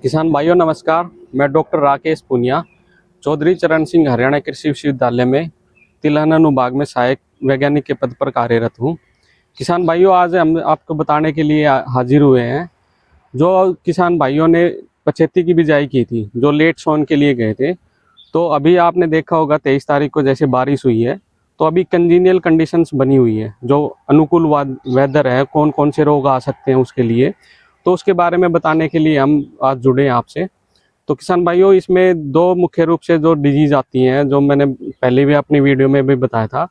किसान भाइयों नमस्कार। मैं डॉक्टर राकेश पुनिया चौधरी चरण सिंह हरियाणा कृषि विश्वविद्यालय में तिलहन अनुभाग में सहायक वैज्ञानिक के पद पर कार्यरत हूँ। किसान भाइयों, आज हम आपको बताने के लिए हाजिर हुए हैं। जो किसान भाइयों ने पछेती की बिजाई की थी, जो लेट सोन के लिए गए थे, तो अभी आपने देखा होगा 23 तारीख को जैसे बारिश हुई है, तो अभी कंजीनियल कंडीशंस बनी हुई है, जो अनुकूल वेदर है, कौन कौन से रोग आ सकते हैं उसके लिए, तो उसके बारे में बताने के लिए हम आज जुड़े हैं आपसे। तो किसान भाइयों, इसमें दो मुख्य रूप से जो डिजीज आती हैं, जो मैंने पहले भी अपनी वीडियो में भी बताया था,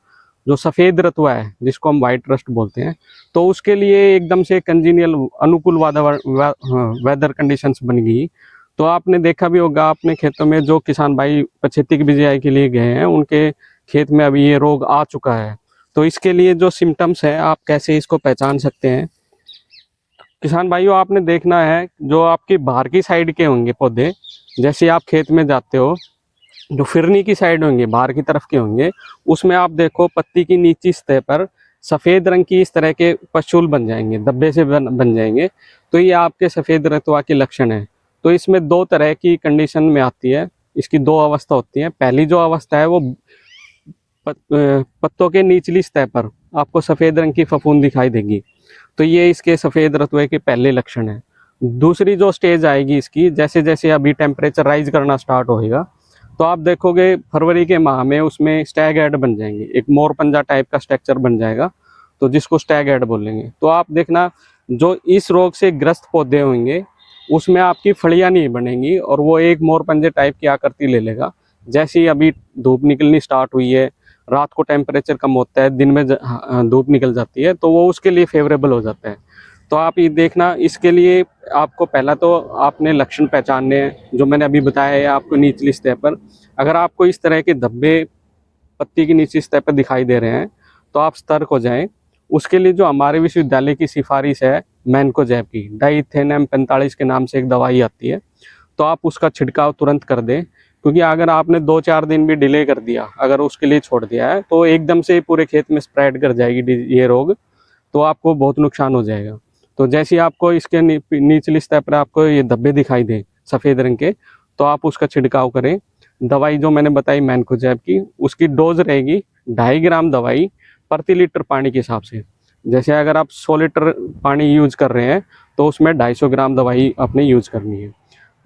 जो सफ़ेद रतुआ है जिसको हम वाइट रस्ट बोलते हैं, तो उसके लिए एकदम से कंजीनियल अनुकूल वेदर कंडीशंस बन गई। तो आपने देखा भी होगा अपने खेतों में, जो किसान भाई पछेती की बिजाई के लिए गए हैं उनके खेत में अभी ये रोग आ चुका है। तो इसके लिए जो सिम्टम्स हैं, आप कैसे इसको पहचान सकते हैं। किसान भाइयों, आपने देखना है जो आपकी बाहर की साइड के होंगे पौधे, जैसे आप खेत में जाते हो, जो फिरनी की साइड होंगे, बाहर की तरफ के होंगे, उसमें आप देखो पत्ती की नीची सतह पर सफ़ेद रंग की इस तरह के पशुल बन जाएंगे, धब्बे से बन जाएंगे। तो ये आपके सफ़ेद रतुआ के लक्षण है। तो इसमें दो तरह की कंडीशन में आती है, इसकी दो अवस्था होती है। पहली जो अवस्था है वो पत्तों के निचली सतह पर आपको सफ़ेद रंग की फफूंद दिखाई देगी, तो ये इसके सफ़ेद रतुए के पहले लक्षण हैं। दूसरी जो स्टेज आएगी इसकी, जैसे जैसे अभी टेम्परेचर राइज करना स्टार्ट होएगा, तो आप देखोगे फरवरी के माह में उसमें स्टैग हेड बन जाएंगे, एक मोर पंजा टाइप का स्ट्रक्चर बन जाएगा, तो जिसको स्टैग हेड बोलेंगे। तो आप देखना, जो इस रोग से ग्रस्त पौधे होंगे उसमें आपकी फलियाँ नहीं बनेंगी और वो एक मोर पंजे टाइप की आकृति ले लेगा। जैसे ही अभी धूप निकलनी स्टार्ट हुई है, रात को टेम्परेचर कम होता है, दिन में धूप निकल जाती है, तो वो उसके लिए फेवरेबल हो जाता है। तो आप ये देखना, इसके लिए आपको पहला तो आपने लक्षण पहचानने हैं, जो मैंने अभी बताया है आपको निचली सतह पर। अगर आपको इस तरह के धब्बे पत्ती की निचली सतह पर दिखाई दे रहे हैं, तो आप सतर्क हो जाएं। उसके लिए जो हमारे विश्वविद्यालय की सिफारिश है, मैनकोजेब की डाइथेनम 45 के नाम से एक दवाई आती है, तो आप उसका छिड़काव तुरंत कर दें। क्योंकि अगर आपने 2-4 दिन भी डिले कर दिया, अगर उसके लिए छोड़ दिया है, तो एकदम से पूरे खेत में स्प्रेड कर जाएगी ये रोग, तो आपको बहुत नुकसान हो जाएगा। तो जैसे ही आपको इसके निचली सतह पर आपको ये धब्बे दिखाई दें सफ़ेद रंग के, तो आप उसका छिड़काव करें। दवाई जो मैंने बताई मैनकोजेब की, उसकी डोज रहेगी 2.5 ग्राम दवाई प्रति लीटर पानी के हिसाब से। जैसे अगर आप 100 लीटर पानी यूज कर रहे हैं, तो उसमें 250 ग्राम दवाई आपने यूज करनी है।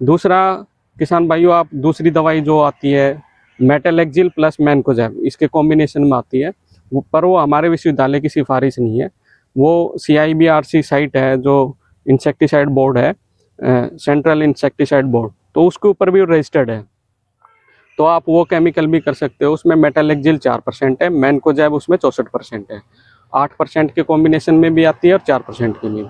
दूसरा किसान भाइयों, आप दूसरी दवाई जो आती है मेटालेक्जिल प्लस मैनकोजेब, इसके कॉम्बिनेशन में आती है, पर वो हमारे विश्वविद्यालय की सिफारिश नहीं है। वो CIBRC साइट है, जो इंसेक्टिसाइड बोर्ड है, सेंट्रल इंसेक्टिसाइड बोर्ड, तो उसके ऊपर भी रजिस्टर्ड है। तो आप वो केमिकल भी कर सकते हो। उसमें मेटालेक्जिल 4% है, मैनकोजेब उसमें 64% है। 8% के कॉम्बिनेशन में भी आती है और 4% की भी,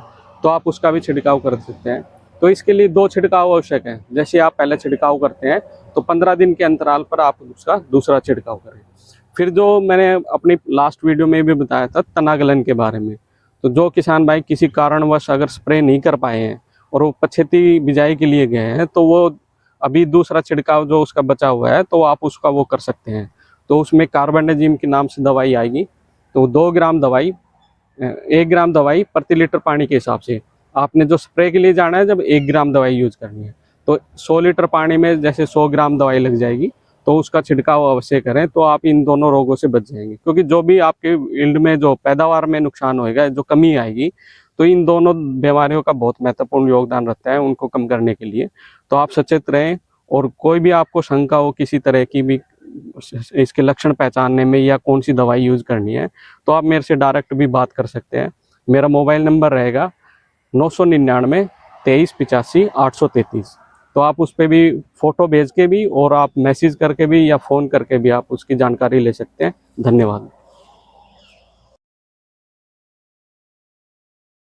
तो आप उसका भी छिड़काव कर सकते हैं। तो इसके लिए 2 छिड़काव आवश्यक है। जैसे आप पहले छिड़काव करते हैं, तो 15 दिन के अंतराल पर आप उसका दूसरा छिड़काव करें। फिर जो मैंने अपनी लास्ट वीडियो में भी बताया था तनागलन के बारे में, तो जो किसान भाई किसी कारणवश अगर स्प्रे नहीं कर पाए हैं और वो पछेती बिजाई के लिए गए हैं, तो वो अभी दूसरा छिड़काव जो उसका बचा हुआ है, तो आप उसका वो कर सकते हैं। तो उसमें कार्बेंडाजिम के नाम से दवाई आएगी, तो 2 ग्राम दवाई 1 ग्राम दवाई प्रति लीटर पानी के हिसाब से। आपने जो स्प्रे के लिए जाना है, जब 1 ग्राम दवाई यूज करनी है, तो 100 लीटर पानी में जैसे 100 ग्राम दवाई लग जाएगी, तो उसका छिड़काव अवश्य करें, तो आप इन दोनों रोगों से बच जाएंगे। क्योंकि जो भी आपके यील्ड में जो पैदावार में नुकसान होएगा, जो कमी आएगी, तो इन दोनों बीमारियों का बहुत महत्वपूर्ण योगदान रहता है उनको कम करने के लिए। तो आप सचेत रहें, और कोई भी आपको शंका हो किसी तरह की भी इसके लक्षण पहचानने में या कौन सी दवाई यूज करनी है, तो आप मेरे से डायरेक्ट भी बात कर सकते हैं। मेरा मोबाइल नंबर रहेगा 999 2385 833। तो आप उस पर भी फ़ोटो भेज के भी, और आप मैसेज करके भी या फ़ोन करके भी आप उसकी जानकारी ले सकते हैं। धन्यवाद।